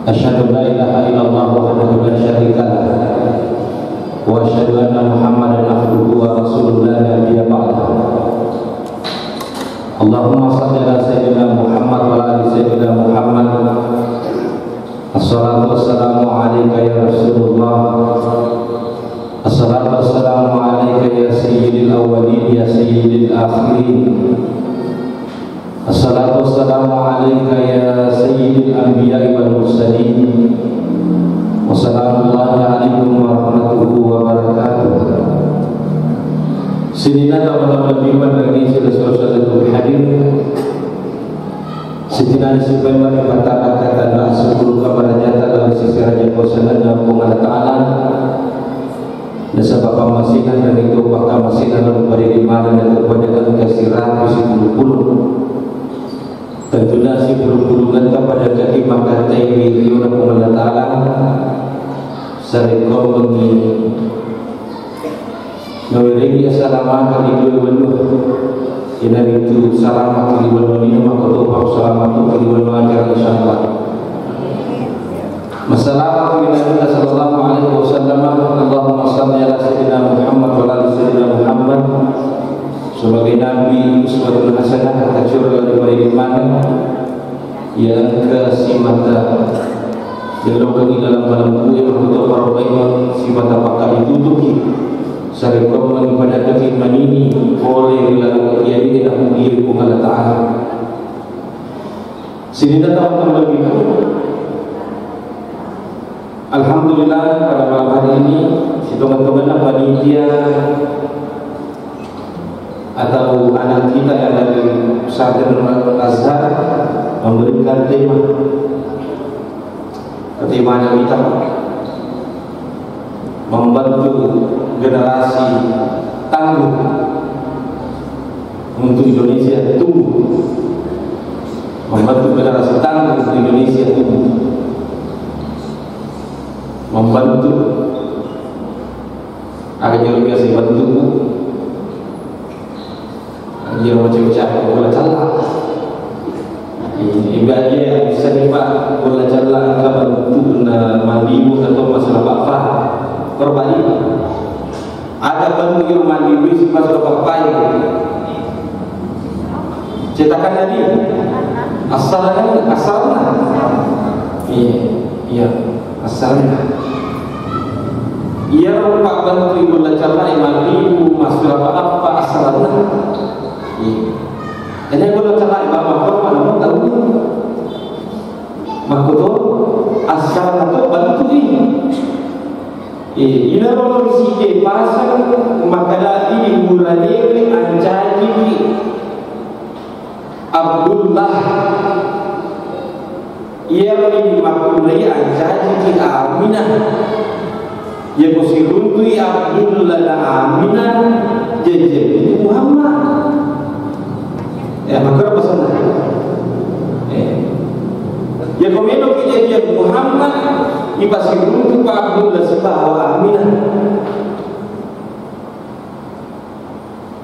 Asyhadu an la ilaha illallah wahdahu la syarika lah wa asyhadu anna Muhammadan abduhu wa rasuluhu la nabiyya ba'dahu. Allahumma shalli ala sayyidina Muhammad wa ala ali sayyidina Muhammad. Assalatu wassalamu alayka ya Rasulullah. Assalatu wassalamu alayka ya sayyidil awwalin ya sayyidil akhirin. Assalatu wassalamu alayka ya sayyidil anbiya'i wal mursalin. Wassalamualaikum warahmatullahi wabarakatuh. Sidina teman-teman bimbang bagi saudara-saudara hadir. Sidina disebut bagi kata-kata dan sepuluh kabar nyata dari sisi Raja Kuasa dan Allah Ta'ala. Dasar Bapak Masinan dan itu Bapak Masinan dan beri dimana dan kepada kasirat isi bulu-bulu. Tentunya si bulu-bulu kepada kaki maka taimi riuna Allah Ta'ala. Sarikau mengi Nawiringi assalamualaikum warahmatullahi wabarakatuh. Ini itu salamat warahmatullahi wabarakatuh. Salamat warahmatullahi wabarakatuh. Masalah Nabi sallallahu alaihi wasallam. Allahumma shalli ala sayyidina Muhammad wa ala sayyidina Muhammad. Sebagai Nabi uswatun hasanah kacur dari iman yang kesimata yang lokasi dalam malam buih untuk para baik simata pakar ditutupi. Saya kau pada keiman ini oleh bila ia tidak mengiri Allah Ta'ala. Sini datang terlebih dahulu. Alhamdulillah pada malam hari ini si teman-teman panitia atau anak kita yang dari pesantren Al-Azhar memberikan tema yang kita membantu generasi tangguh untuk Indonesia tumbuh, membantu generasi tangguh untuk Indonesia tumbuh, membantu agar yang biasa bantu dia macam-macam bola calak ibadah yang bisa dipak bola calak ke bantu mandimu atau masalah apa perbalik ada bantu yang mandimu si masalah apa cetakan tadi asalnya iya asalnya ia rupak bantu bola calak mandimu masalah apa asalnya. Jadi kalau cakap bapak korban, tahu maksudnya asal itu bantu ini. Ini kalau isi pasang makanan ini mulai anjani Abdullah. Ia ini makulai anjani Aminah. Ia musirun tu Abdullah Aminah jadi Muhammad. Ya maka pesan ya komeno kejadian Muhammad dipasir untuk Pak Abdullah sebahawa Aminah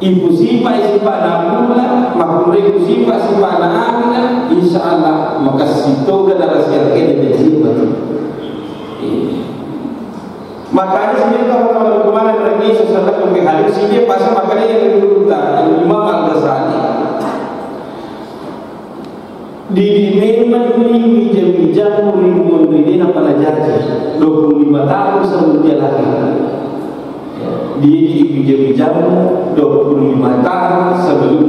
ibu sifat Abdullah makhluk ibu sifat Aminah insyaallah maka situ generasi yang kena jiwa makanya sebenarnya kalau kemana lagi sesuatu yang halus ini pasal makanya yang diurutkan Imam Al-Ghazali di memang ini bijak murid ini apa najaji 25 tahun sebelum dia lahir. Di bijak 25 tahun sebelum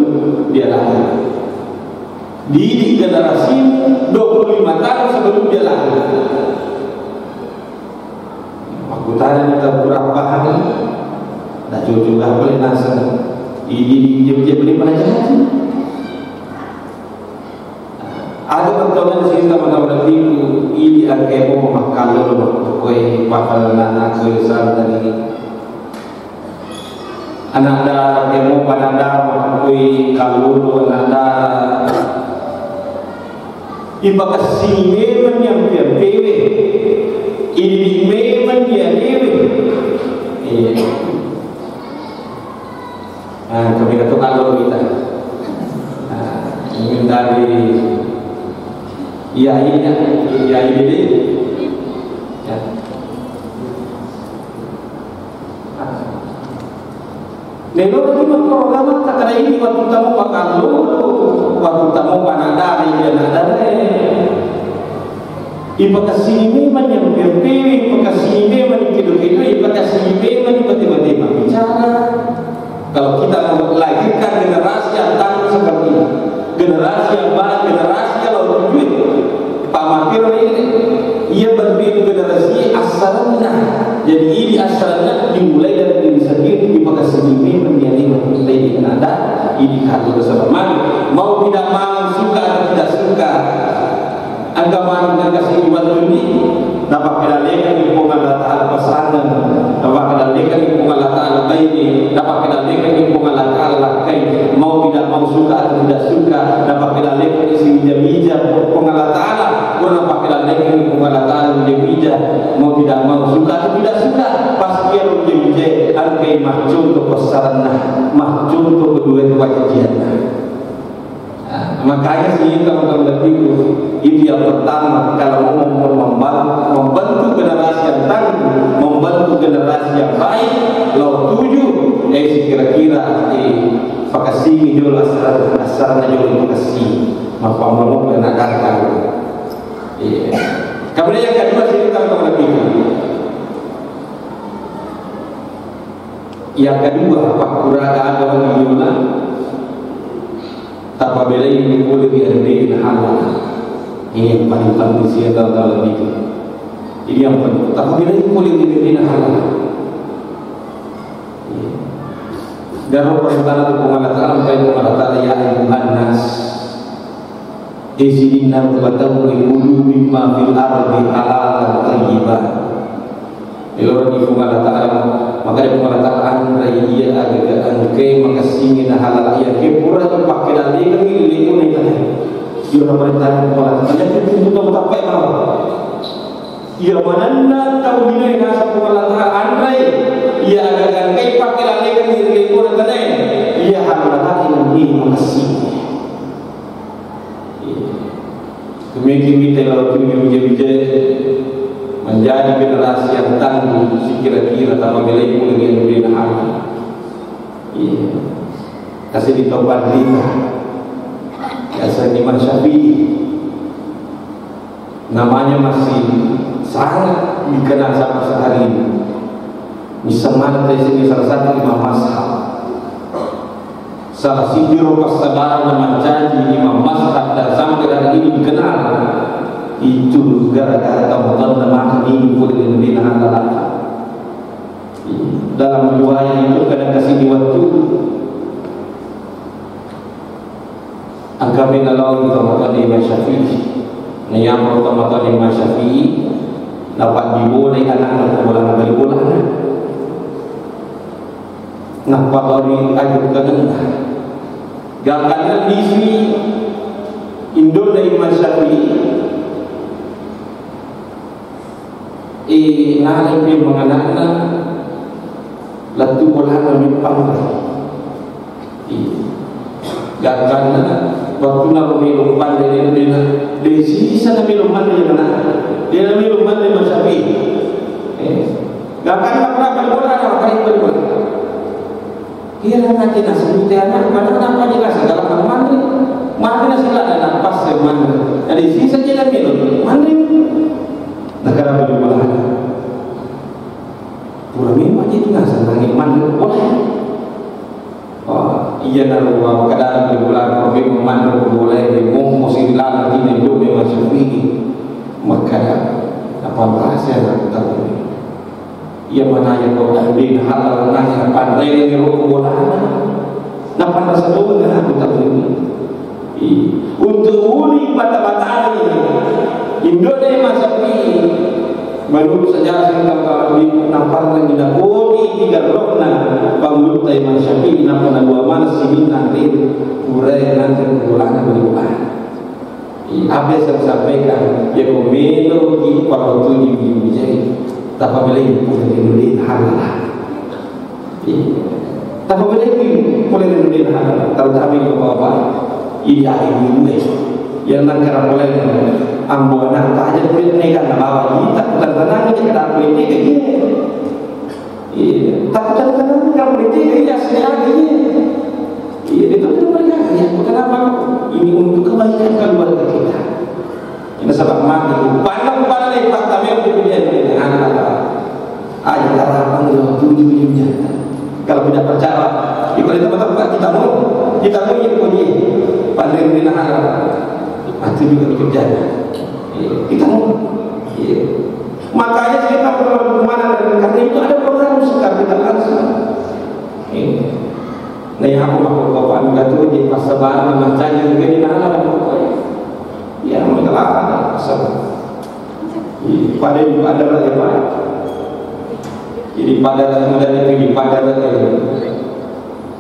dia lahir. Di generasi 25 tahun sebelum dia lahir. Aku tanya kita berapa hari? Dah juga boleh nasa. Di bijak beri najaji. Ada pertolongan sini teman-teman itu ini agak mau makan dulu, kue bakal anak kue sal tadi. Anak dah agak mau pada dah makan kue kalau anak dah. Iba kasih memang yang dia dewe, ini memang dia dewe. Kami kata kalau kita, ini dari iya ini Lelo lagi programa tak ada ini waktu tamu pakai waktu tamu panada dia nada ipakasih memang yang berpilih, ipakasih memang kido-kido, ipakasih memang tiba-tiba bicara. Kalau kita melahirkan generasi yang tangguh seperti ini, generasi yang baik, generasi kalau tujuh Pak Makir ini, ia berpilih generasi asalnya. Jadi ini asalnya dimulai dari diri sendiri, ipakasih memang menjadi manusia yang ada. Ini kalau bersama mau tidak mau, suka atau tidak suka. Agama yang kasih dibuat ini dapat kendalikan di hubungan Allah Ta'ala pasangan, dapat kendalikan di hubungan Allah Ta'ala baini, dapat kendalikan di hubungan Allah Ta'ala lakai, mau tidak mau, suka atau tidak suka, dapat kendalikan di sini bija-bija hubungan Allah Ta'ala, pun dapat kendalikan di hubungan Allah Ta'ala bija-bija, mau tidak mau, suka atau tidak suka, pasti yang bija-bija angkai mahjun untuk pasarana, mahjun untuk kedua wajian. Makanya sih teman-teman itu yang pertama, kalau mau membantu generasi yang tangguh, membantu generasi yang baik, lalu tujuh, kira-kira fakasi jual asal jual fakasi, maka mau menakar. Kemudian yang kedua sih teman-teman yang kedua, apa kurang agama dunia? Apabila ini boleh diadakan halal, ini yang paling penting sih dalam itu. Ini yang penting. Apabila ini boleh diadakan halal, dan perintah Allah Taala baik Allah Taala ya ayuhan nas, izinna batawu qulu mimma fil ardi halalan thayyiban. Kalau di Allah Taala maka dia mengatakan raya agak angke makasih halal ya ke pura tu pakai dalih kan ini ni kan dia perintah Allah Taala jadi itu tak apa mau ia mananna tahu bila yang asal Allah Taala andai ia agak angke pakai dalih kan ini pura kan ia halal ini makasih demikian kita kalau bijak-bijak menjadi generasi yang tangguh, kira-kira apabila ibu lagi memberi hati, kasih ditaubat kita. Biasa Imam Syafi'i, namanya masih sangat dikenal sampai sehari ini. Misalnya dari sini salah satu imam mazhab, salah satu rokas saudara nama janji imam mazhab dan sampai hari ini dikenal. Itu gara-gara Ramadan nama ini boleh lebih halal. Dalam riwayat itu kadang kasih di waktu agama Allah Ramadan Imam Syafi'i. Yang Ramadan Imam Syafi'i dapat diboleh anak bola beli bola. Nak padori ajuk kadang. Gangkan di sini Indo dari Imam Syafi'i. Nalai dia mengenalnya latu bola mempang. Gangkan waktu nak minum pandai dia sisa nak minum pandai mana? Dia minum pandai macam ni. Gangkan nak bola nak kait bola. Dia nak kita sebut anak mana apa dia segala mana mana segala nak pas mana. Jadi sisa je nak minum mana? Negara berjualan pura memang itu nggak senang iman boleh iya naruh kadang berjualan problem iman boleh dimong mesti dilarang ini itu memang Syafi'i maka apa bahasa yang kita tahu ia mana yang kau ambil halal nanya pandai ini roh bola napa rasa doa dengan aku tahu ini untuk uni bata-bata ini Indonesia Syafi'i menurut sejarah yang kami nampak lagi dah bodi tiga rokna panggut Imam Syafi'i nampak dua mana sini nanti urai nanti bulan berbulan. Apa yang saya sampaikan ya komendo di kalau tu di jadi tak boleh boleh halal. Tak boleh boleh halal kalau kami ke bawah iya ini yang nak kerana boleh ambo nak tak aja boleh nekan bawa kita tak tenang je kada boleh ni tak tenang dalam politik ya sekali. Iya, itu mereka ya. Kenapa? Ini untuk kebaikan keluarga kita. Ini sebab mati. Pandang pada lepas kami untuk menjadi anak. Ayat harapan Allah tujuannya. Kalau tidak percaya, ikut tempat-tempat kita mau ikut pandang bina harapan. Mati juga bekerja. Kita mau. Makanya kita perlu kemana karena itu ada program sekarang kita langsung. Nah yang aku mahu kawan kata di pasar bahan macamnya juga di dalam ya mereka ada pasar pada lah ya pak. Jadi pada dari itu pada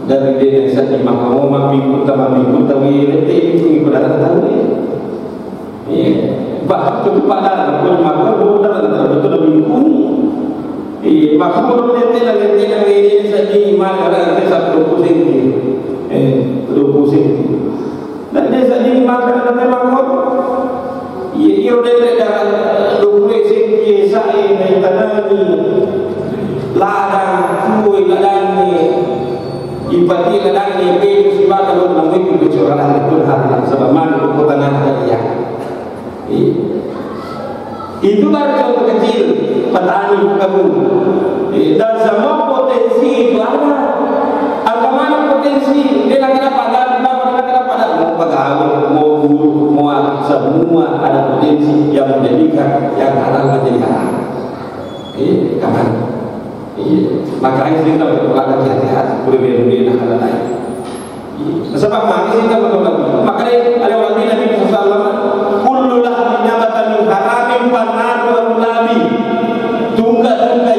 dari desa di Mahkamah minggu tapi itu pada tahu ya bah itu pada pun maka betul minggu maka belum lete ini saja mana ada satu pusing dan dia saja mana ada memang ia udah ada 20 senti saya dari tanah ni ladang tuai ladang ni ipati ladang ni betul sebab kalau nak ikut kecurangan itu hal sebab mana kota nak dia itu baru contoh kecil petani kebun dan semua potensi itu ada. Mana potensi dia nak kena padam, mau pegawai, mau guru, mau semua ada potensi yang menjadikan yang halal menjadi halal. Kapan? Makanya kita berlaku hati-hati berbeda-beda halal lain. Sebab mana kita berlaku? Makanya ada waktu Nabi SAW kullulah menyabatan min haramin panadu nabi tungga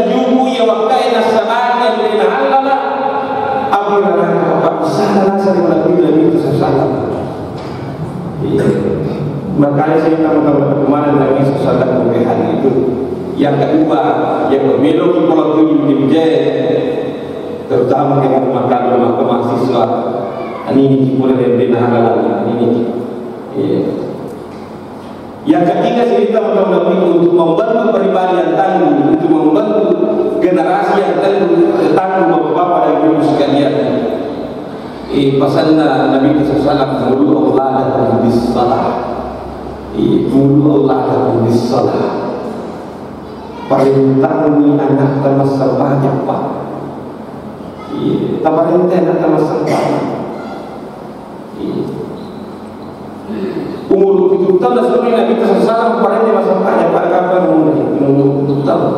jubu ya wakai nasabana min halal apabila apa salah dari Nabi SAW. Makanya saya tahu kemana Nabi SAW hari itu. Yang kedua yang berbelok di Pulau Tujuh di Bijaya, terutama yang makan mahasiswa. Ini boleh membina halal ini. Yang ketiga cerita Nabi untuk membantu pribadi yang tangguh, untuk membantu generasi yang tangguh bapak dan ibu sekalian. Pesannya Nabi SAW mulu Allah dan bisalah. Mulu Allah dan bisalah. Perintah ini anak termasuk banyak pak. Tak perintah anak termasuk banyak. Umur 7 tahun dan sebelum Nabi SAW perintah masa banyak pada kapan umur 7 tahun.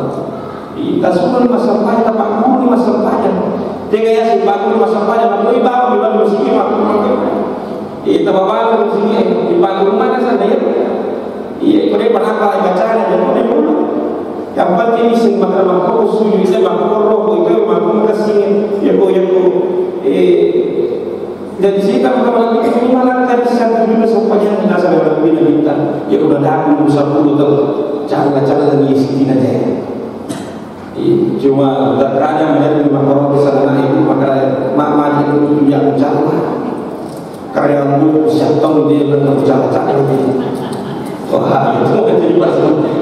Tak semua masa banyak, tak guru masa banyak. Tengah ya si bagus masa banyak, tapi bawa di dalam musik makhluk. Itu bawa di sini di panggung mana sana ya? Iya, boleh berapa bacaan aja boleh dulu. Yang penting sing makan makhluk suju itu makhluk roh itu makhluk kasih ya ko. Dan jika kalau itu malah tadi saya juga sampainya kita sampai lebih kita ya udah dah 10 tahun cara-cara lagi sitin aja. Cuma terkadang menjadi makhluk di sana itu maka itu yang cara karya bu syaitan dia berbicara ini. Wah itu jadi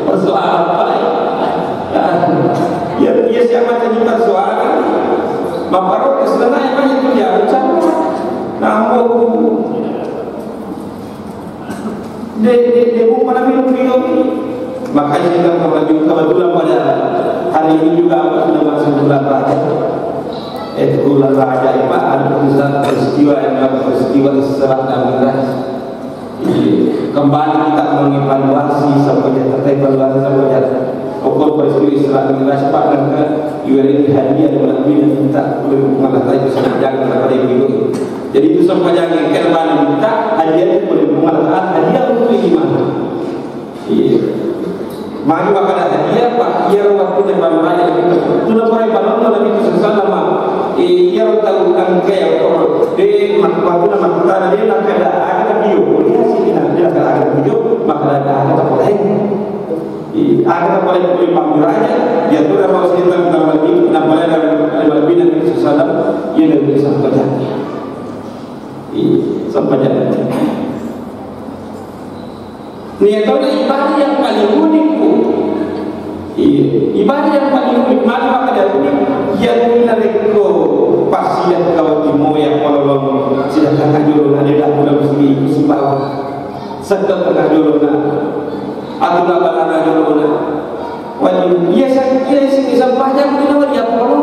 persoalan apa ya? Dia siapa jadi persoalan? Makhluk di sana yang itu dia bicara. Namun dia bukan minum makanya kita kebetulan pada hari ini juga sudah masuk bulan Raja. Bulan Raja itu ada peristiwa Isra dan Mi'raj. Kembali kita mengevaluasi sampai ukur peristiwa Isra dan Mi'raj pada ini hadiah dan Nabi dan kita boleh mengatakan itu sangat jangan kepada ibu. Jadi itu sampai jangan kerban kita hadiah itu boleh mengatakan hadiah untuk iman. Mari makan hadiah pak, ia waktu terbang banyak itu nak orang balon Nabi SAW ia tahu angka yang kotor. Dia waktu nama kita dia nak ada video, dia sih dia ada video maka ada boleh. Ada boleh beli pamerannya, dia tu nama kita nama Nabi SAW ia lebih sampai jadi. Sampai jadi. Niatnya ibadah yang paling unik tu. Ibadah yang paling unik mana pada unik yang kita lekuk bawah sedang tengah dulu na atau na balana dulu na wajib iya sih sampahnya mungkin dia perlu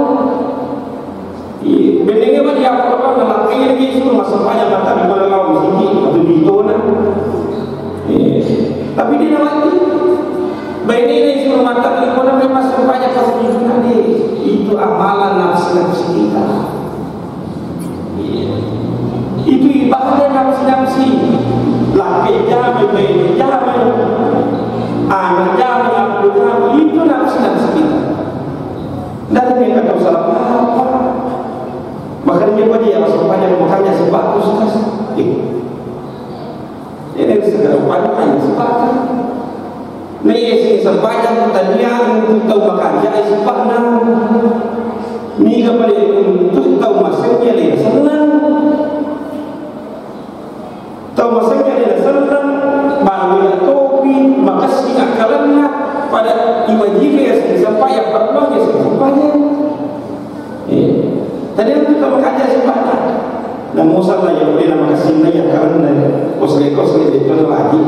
benengnya mah dia perlu na makanya lagi itu sampahnya mata di mana lawan sini atau di tona tapi dia mati baik ini suruh mata di mana memang sampahnya pasti nanti itu amalan nafsu kita itu ibadah nafsi laki jamin bayi jamin anak jamin abu jamin itu nafsi kita dan dia kata salah apa makanya dia pada yang sepanjang makanya sebagus ini segera panjang sebagus ini sepanjang tanya untuk tahu makan jaya sepanjang ni kembali untuk tahu masanya dia senang tahu masanya dia senang bahagia topi maka singa kalana pada imajika yang sampai yang perlu yang sampai tadi itu kita mengkaji sebanyak dan Musa lah yang boleh nama kasihnya yang kalana kosle itu lagi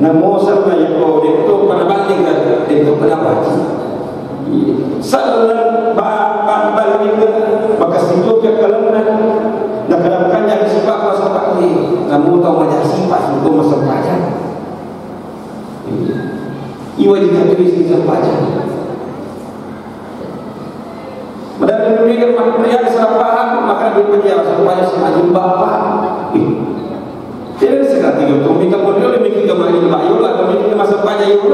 dan Musa lah yang kau itu pada banding itu pendapat salam balik maka situ ke kalana nak kadang-kadang jadi sifat masa pagi namun tahu macam sifat itu masa pagi iwa jika tulis di pagi dan demikian manusia salah paham maka dia berjalan sampai semacam bapa tidak sekali itu kita boleh bikin kembali bayu lah bikin masa pagi itu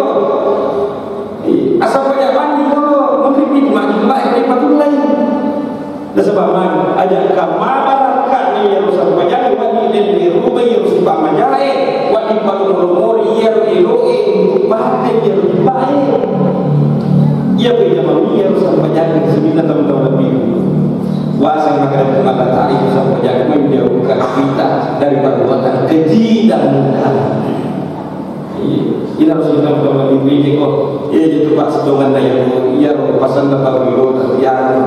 asal pada mandi dulu mungkin maju baik dari patu lain dan sebab mana ajak kamabarkan ni yang sampai jadi wani dan rubai yang sebab majai wani palu rumori yang diroe bahkan yang baik ia berjamaah yang sampai jadi 9 tahun lebih wasa makanan Allah Ta'ala sampai jadi menjauhkan kita dari perbuatan keji dan mudah ini harus kita betul-betul diberi kok ia itu pak sedongan daya ia pasan lepas biru yang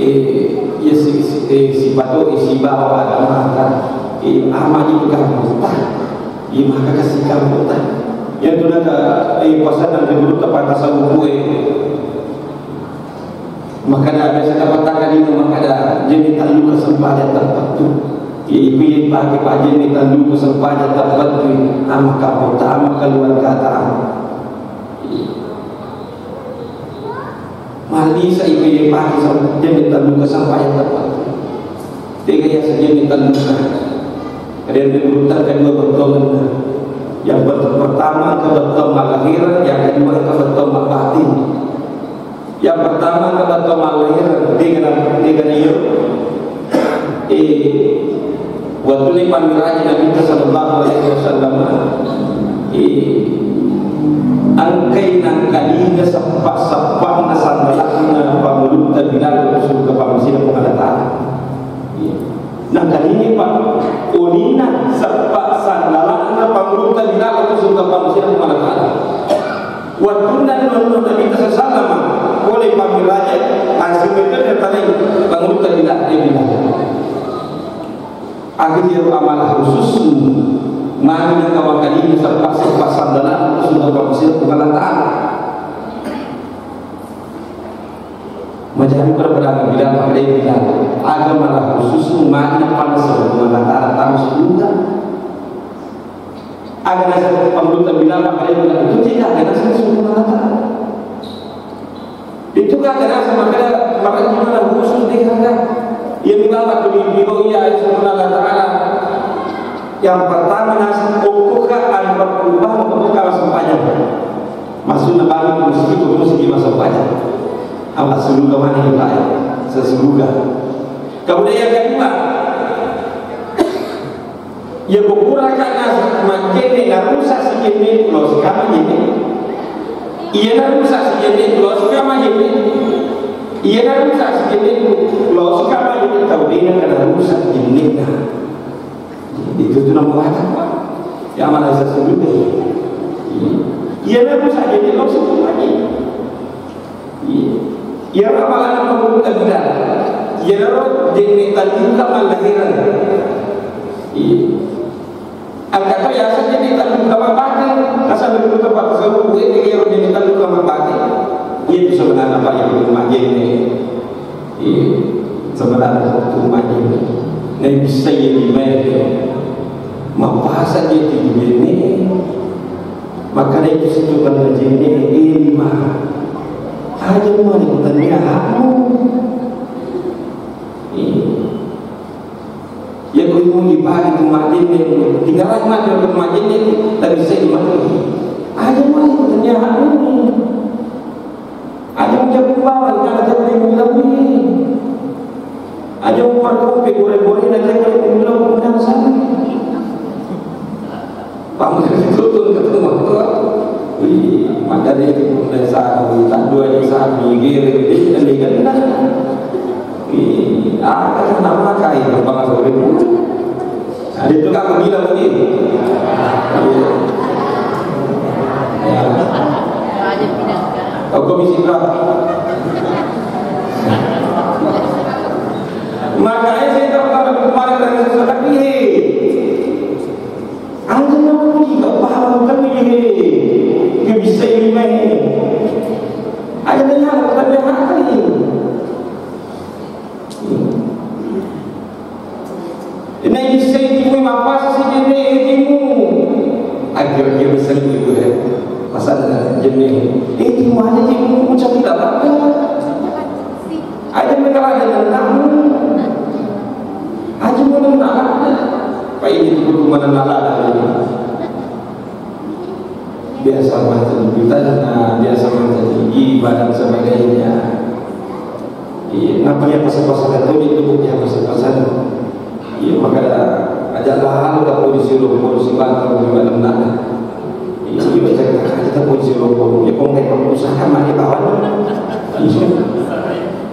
ia si batu isi bawa agama kan amat itu kan mutah ia maka kasih kamu mutah yang tu nak pasan dan dulu tempat tasawuf kue maka ada biasa dapat tangan itu maka ada jenis talu kesempatan tertentu ibu pagi pagi ni talu kesempatan tertentu amak kapota amak keluar kata mali sa ibu pagi jenis talu kesempatan tertentu tiga yang sejenis talu kemudian diurutan kedua betul yang pertama kebetul lahiran yang kedua kebetul batin yang pertama kebetul lahiran tiga niat waktu ni panggilan Nabi sallallahu alaihi wasallam angkai nang kali ke sepak na sandalakna pamulut terbilang usul ke pamsina pengalatan nang kali ni pak unina sepak sandalakna pamulut terbilang usul ke pamsina pengalatan waktu nan Nabi sallallahu alaihi wasallam boleh panggilan hasil itu tertanya pamulut terbilang akhirnya amalah khusus mana kawan kali sepak sandalan sudah berhasil pengalatan menjadi perbedaan bilang pada bilang agamalah khusus mana pada pengalatan tahu sudah agama pemerintah bilang pada bilang itu tidak ada sesuatu pengalatan itu kan ada sama kada maka gimana khusus dikatakan yang dibawa ke biro ia Allah Ta'ala yang pertama nasi ukuka al-berubah membuka sepanjang maksudnya bagi musik masa panjang Allah seluruh mana yang lain sesungguhnya kemudian yang kedua yang berkurangkan nasi makin rusak sejenis kalau sekarang ini ia rusak sejenis kalau sekarang ini ia kan rusak sejenis kalau sekarang ini tahu dia kan rusak jenisnya itu tu nama apa yang mana sesungguhnya ia kan rusak jenis kalau sekarang ini ia ramalan pemerintah bilang ia kan jenis tadi kapan lahiran Angkat tu ya asal jadi tak luka mabati, asal luka apa sebab gue dia orang jadi tak luka mabati. Itu sebenarnya apa yang kita makin ini. Sebenarnya itu makin ini. Nabi bisa jadi mereka. Mapasa dia di ini. Maka itu situ kan jadi ilmu. Aja mau ditanya aku. Ya kau mau dibagi ke majin ni, tinggal lagi majin ke majin ni, tak bisa dimati. Aja mau ditanya aku ni. Aja mau jaga bawah, jangan jaga di mulut ni. Aja mau pergi ke gore-gore nak jaga di mulut undang sana. Pamer itu tu ketemu tu. Maka dia mulai sahaja, tak dua yang sahaja, gila, dia kan dah. Ada nama kain terbang sore itu. Ada tu kan gila begini. Kau komisi berapa? Makanya saya tak pernah kemarin dari sesuatu ni. Anda nak pergi tak faham kan ni? Dia bisa ini main. Ada dengar tak ada hati. Ini bisa timu apa sih jenis timu? Akhirnya bisa timu ya. Pasal jenis. Timu ada timu macam tidak apa. Ada mereka ada tentang. Aja mana nak? Pak ini tu mana nak ada. Biasa macam kita, biasa macam ibadah sebagainya. Namanya pasal-pasal itu bukan pasal-pasal. Ya maka ajaklah ada polisi bantal juga benar. Ya baca kita polisi rokok. Ya konkret usaha mana kawan.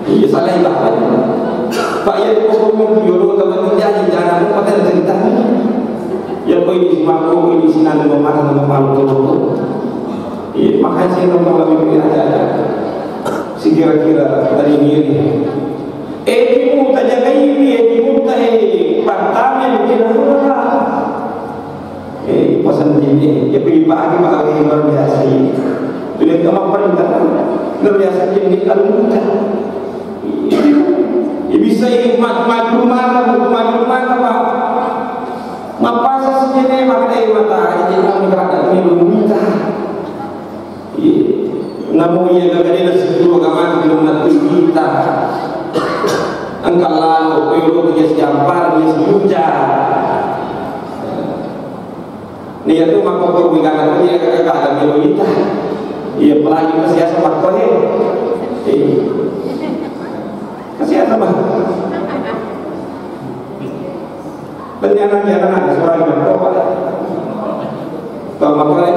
Ya salah kawan. Pak ya pokok biolo teman dia jangan pada cerita. Ya koi di mako di sini ada memakan tu. Ya makanya saya nak lebih aja. Si kira-kira dari ini. Ibu tak jaga ini, ibu tak pantamen kira-kira. Pasan ini, ya pergi pagi luar biasa ini. Tulis kamu perintah luar biasa ini kalau muda. Ya bisa ini maklumat apa? Mapasa sendiri makai mata, jadi kami berada di minta. Namun ia kadang-kadang sesuatu agama belum nanti kita. Engkau perlu kerja sejampar, kerja sejuja. Ni itu maka perbincangan dia kakak ada kita. Ia pelagi kesiasa makro ni. Kesiasa mah. Penyanyi anak seorang makro. Tahu makro ni.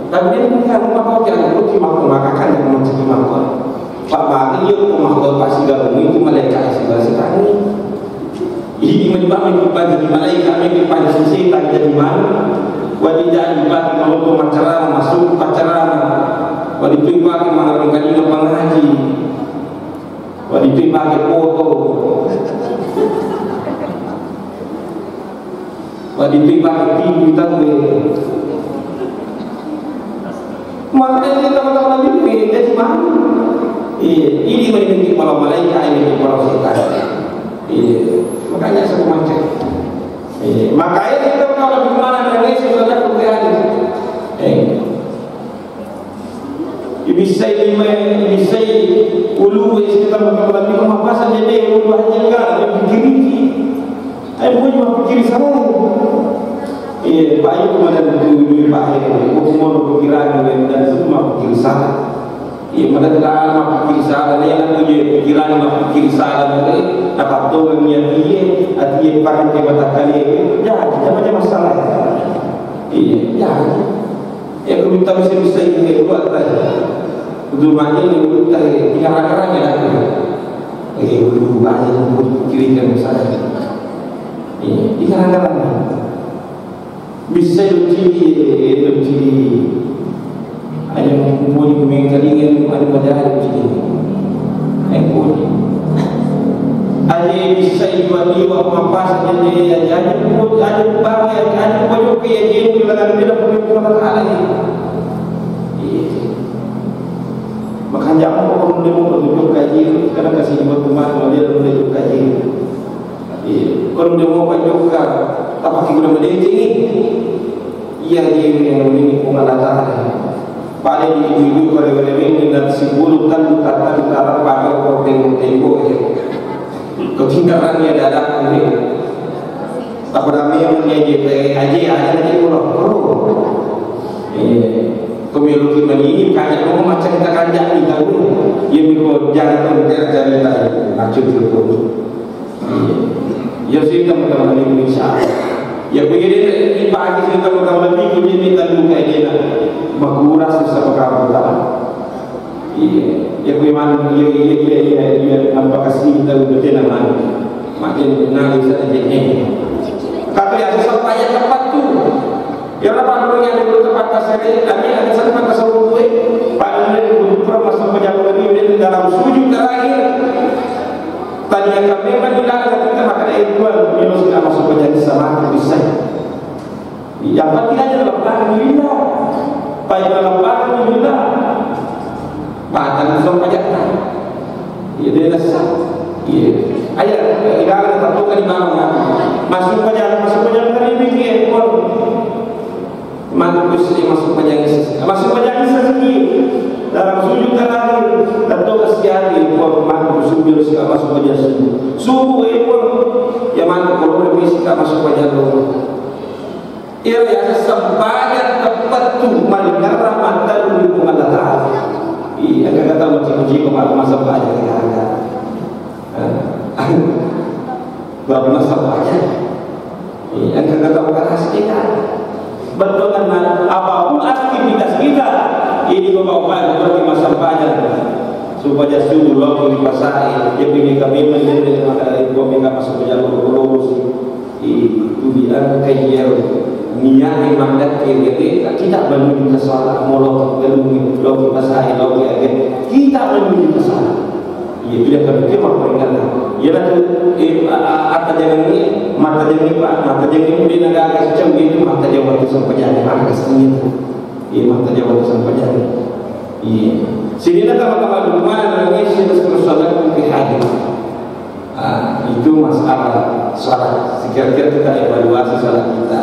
Tapi dia bukan makro yang putih makro makakan yang macam makro. Pak Mati dia makro pasti gabung itu malaikat sebelah ni. Ini menyebabkan kepada malaikat ini pada sisi tak jadi mana. Wajib dibagi kalau macara masuk pacara. Wajib dibagi mana mengkaji pengaji. Wajib dibagi foto. Wajib dibagi TV tangga. Makanya kita tahu ini dari mana? Ini menjadi para malaikat ini para setan. Makanya saya macam. Makanya kita kalau bagaimana dari sebenarnya kemudian bisa ulu kita mengalami kemapasan jadi ulu hanya kan berpikir ayo punya pikir sama baik mana itu baik semua pikiran dan semua pikir salah mana dalam pikir salah ni yang punya pikiran pikir salah ni apa tu yang dia hati pakai kata kali ya macam masalah ya ya kita bisa ini buat Dulu ini kita tinggal-tinggal lagi. Dulu banyak kiri-kiri misalnya. Tinggal-tinggal bisa lucu. Ada mumpuni kumingkalingan ada majalah lucu. Ada bisa ibadah beli waktu mampas jadi pun ada banyak ada banyak yang bilang tidak punya Allah ini. Maka jangan orang dia mau tunjuk kaji, karena kasih buat rumah dia tunjuk kaji. Kalau dia mau tunjuk tak pakai guna mendidik ini, ia dia yang ini pengalatan. Pada di pada ini dengan simbol kan kata pakai orang tempo. Ketinggalan dia dadak ini. Tak berani yang menjadi aja pulau. Pemilu kita ini kaya mau macam kita kanjak ni tahu ia mikro jangan terjadi tadi acun itu ya sih teman-teman Indonesia ya begini ini pagi sih teman-teman ini punya ni tadi kayak dia berkuras sama kamu tak ya bagaimana ya apa kasih kita betul nama makin nangis saja ni tapi ada sampai tempat tu ya apa yang dulu tempat kasih kami ada sampai ke seluruh pada berubah masuk penjaga ini dalam sujud terakhir tadi yang kami menjelaskan kita maka itu minus tidak masuk penjaga sama bisa yang penting aja dalam belakang dirinya baik dalam belakang dirinya bahkan masuk penjaga ya dia dasar ayat kita akan tentukan di bawah masuk penjaga ini bikin masuk penjagi sendiri dalam sujud terakhir tentu kesiati buat mantu sujud sikap masuk penjagi subuh pun yang mantu kalau lebih sikap masuk penjagi ia yang sembahyang tempat tu malingkar mantan di Allah Ta'ala iya kata uji-uji kemarin masa banyak baru masa banyak iya kata bukan hasilnya betul kan apapun aktivitas kita ini membawa seperti masa panjang supaya sudah waktu dipasai dia pilih kami menjadi maka itu kami masuk ke jalur lurus itu dia kajian niat yang mandat kiri tidak menuju ke salah molok menuju lagi pasai lagi kita menuju ke salah ia bila kami peringatan ialah mata jangan ini negara macam itu mata jawab itu sampai jadi mata kesini mata jawab itu sampai jadi sinilah teman-teman rumah dan ini sesuatu yang itu masalah salat sekiranya kita evaluasi salat kita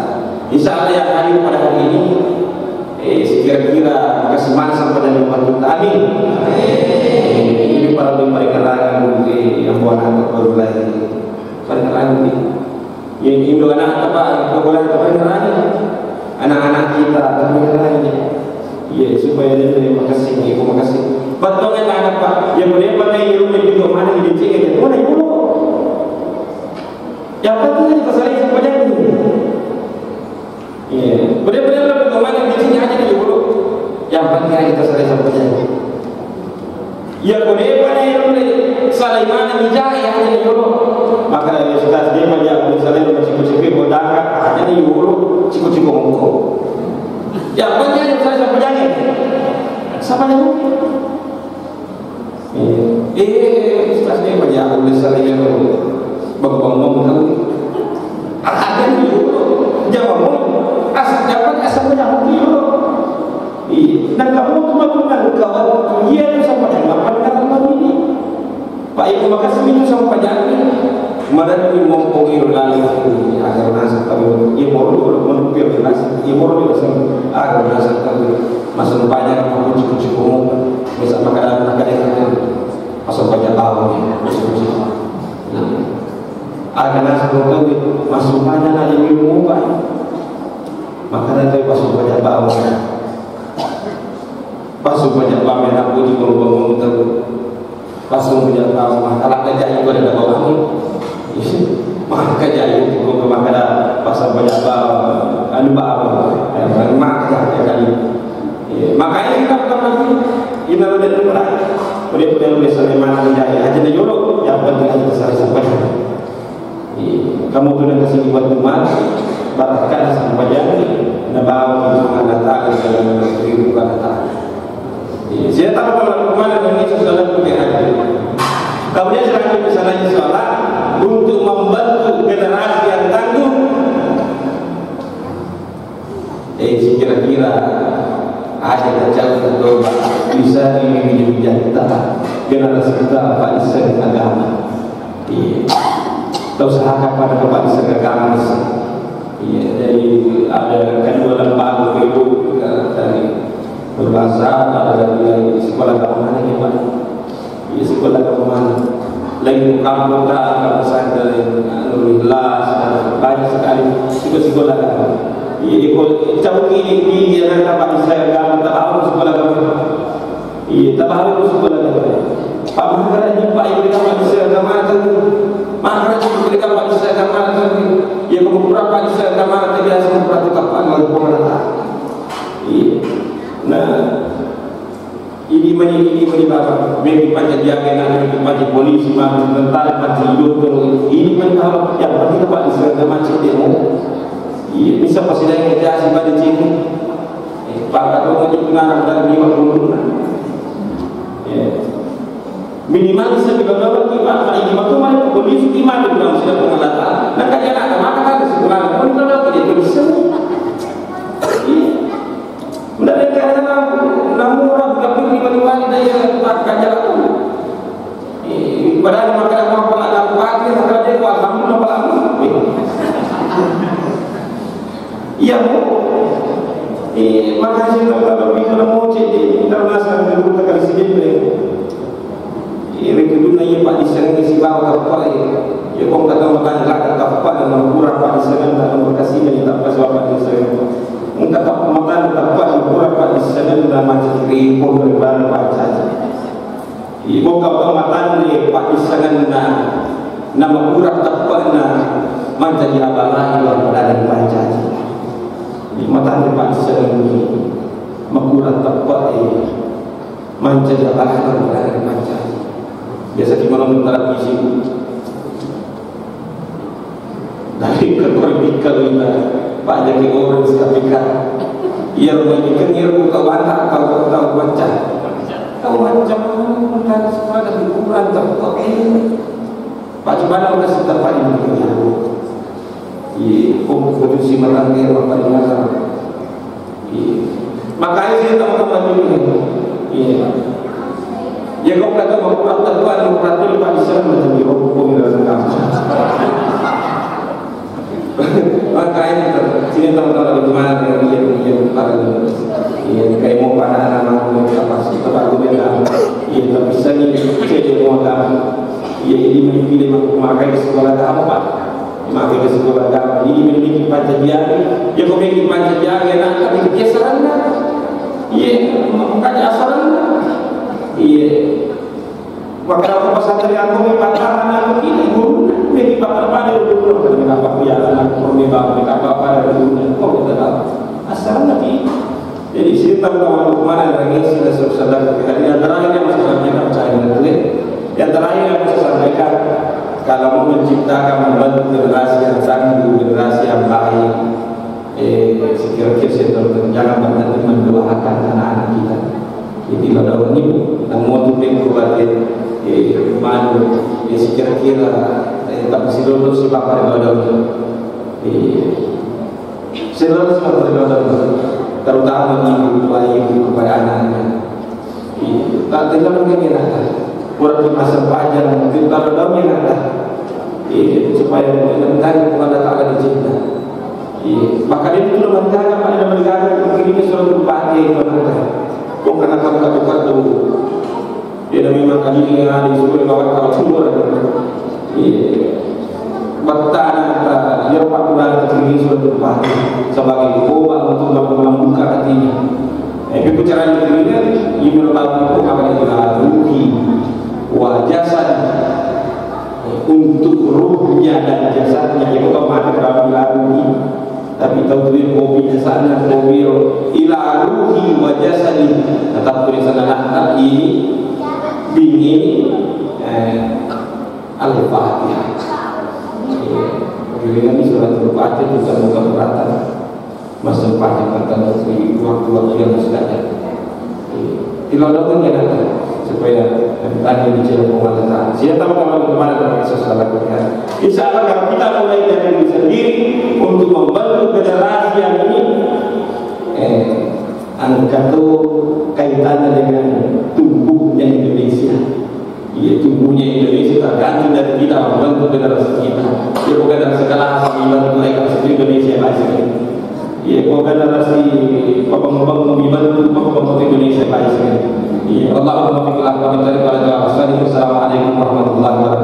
insyaallah yang hadir pada hari ini sekira-kira kesemangat sampai dari rumah kita amin ini para mereka lagi yang buat anak baru lagi pada lagi yang Indo anak apa boleh lagi anak-anak kita mereka lagi ya supaya dia terima kasih terima kasih betul kan anak pak yang boleh pakai rumah di mana di cek mana dulu yang penting di pasal ini sepanjang ini ya boleh-boleh lebih kemana di sini aja dulu yang penting kita selesai sepanjang ya boleh Sulaiman dijahit hanya dulu maka dari Ustaz dia banyak misalnya ciku-ciku bodangkat hanya di dulu ciku-ciku mongko yang penting saya sepanjang siapa yang Ustaz dia banyak misalnya bang-bang tahu ada di dulu jawab asal dapat asal banyak dulu dan kamu teman-teman kawan dia itu sama dengan apa ini Pak Ibu makasih itu sama pajak ini kemarin ini ngomongin lalu agar nasib tahu ia mau menupir jelas ia mau agar nasib tahu masa pajak mau cukup bisa makan yang masuk pajak tahu agar nasib tahu masuk pajak aja ilmu Pak makanan itu masuk pajak tahu pasuk banyak pamer aku di bawah tahu pasuk banyak tahu masalah kerja itu ada bawah ni maka kerja itu kalau makanan pasuk banyak bawah anu bawah mak kali makanya kita pernah ini ada pernah boleh misalnya mana menjadi aja di Euro yang penting kita sampai kamu tu nak kasih buat rumah barakat sampai jadi nabawa Allah Taala dalam diri Allah Taala. Saya tahu kalau kemana ini saudara pergi haji. Kemudian selanjutnya misalnya sholat untuk membantu generasi yang tangguh. Kira-kira ada jauh terdoa bisa ini kita generasi kita Pak Islam agama. Kita usahakan pada Pak Islam agama. Jadi ada kedua lembaga itu dari berbahasa, ada dari sekolah agama mana Pak? Sekolah agama mana? Lagi kampung tak pesantren Nurul Ikhlas banyak sekali sekolah agama. Jauh ini dia dapat Islam agama tak tahu sekolah agama. Tak tahu sekolah agama. Pak Mahara jumpa ibu dapat Islam agama tu. Mahara jumpa dapat Islam agama tu. Ya berapa Islam agama tu biasa berapa kapan lalu pemerintah. Nah, ini menyebabkan bagi pajak jaga, bagi polisi, bagi tentara, bagi hidup ini menyebabkan yang bagi dapat Islam agama cedera. Bisa pasti yang kita asal pada sini. Pak Kado menjadi pengarang dari 50 minimal bisa dibawa kita. Ini bagaimana polisi di mana dalam sidang pengadilan? Nak kajian ada maka ada sekolah. Kalau kita tidak bisa. Mendapat kerana namun orang berkapil lima daya kajian aku. Padahal makanan apa nak pagi nak dia buat kamu apa lagi? Iya bu, makasih kalau kita mau jadi internasional dulu kita kali sedih ini kedua ni Pak Islam ni si bawa kapal ya kau kata makan lagi kapal dan kurang Pak Islam dan berkasih dan tak pas Pak Islam engkau tak makan kapal kurang Pak Islam dan macam ribu berbagai macam ibu kau makan ni Pak Islam dan nama kurang kapal na macam jabalai dari macam di mata Pak Islam ni makurang kapal macam jabalai dari macam biasa kita menentara visi dari kerbikal kita Pak jadi orang sekapika ia memikirkan ia buka bantah kau tahu baca kau macam kan sekolah berkurang tak Pak Cibana sudah setepat ini komposisi merangkai apa ini makanya saya tahu kembali ini ya kau kata mau kurang terbuat peraturan Pak Islam macam dia hukum dalam kampung. Makanya sini tahu-tahu bagaimana dengan dia para kayak mau pada anak apa sih tempat dia tak bisa ni jadi mau ini memilih memakai sekolah apa memakai sekolah apa ini memiliki pancajian ya kau memiliki pancajian nak tapi kebiasaan makanya asalan maka aku pasal dari aku mengatakan anak ini guru bagi pada dulu dengan apa ya anak membawa apa pada dulu kau tidak asal nanti jadi cerita kawan mana lagi sudah selesai hari yang terakhir yang saya sampaikan saya yang terakhir yang saya sampaikan kalau mau menciptakan membantu generasi yang tangguh generasi yang baik sekiranya saya jangan berhenti mendoakan anak-anak kita jadi pada ini namun tu pengorbanan malu sekira-kira tak mesti dulu si bapa ibadah selalu sebab ibadah terutama ibu kepada anaknya tak tinggal mungkin orang di masa panjang mungkin tak ada minat supaya menentang kepada Allah dicinta maka dia itu menentang pada mereka mungkin ini surat berpati kau kena kamu kata dulu dia memang kali ini ada sekolah kawan kawan semua bertanya dia pakuran tertinggi sudah berpati sebagai obat untuk melambungkan hatinya itu cara dikirikan ibu tahu itu apa itu ruhi wa jasad untuk ruhnya dan jasadnya itu otomatis kalau ruhi tapi tahu tu mobil sana mobil ila ruhi wa jasadi tetap tulisan anak ini bini Al-Fatihah ini surat Al-Fatihah bukan beratan masa Fatihah kata waktu-waktu yang sedang dilakukan supaya tadi bicara pengalaman siapa tahu kalau bagaimana dalam kisah salah Insya Allah kalau kita mulai dari diri sendiri untuk membantu generasi yang ini, angka itu kaitannya dengan tumbuhnya Indonesia. Ya, tumbuhnya Indonesia tergantung dari kita membantu generasi kita. Ya, bukan dari segala hasil membantu mereka Indonesia masih. Ya, bukan generasi membantu Indonesia masih. Ya, Allah Assalamualaikum warahmatullahi wabarakatuh.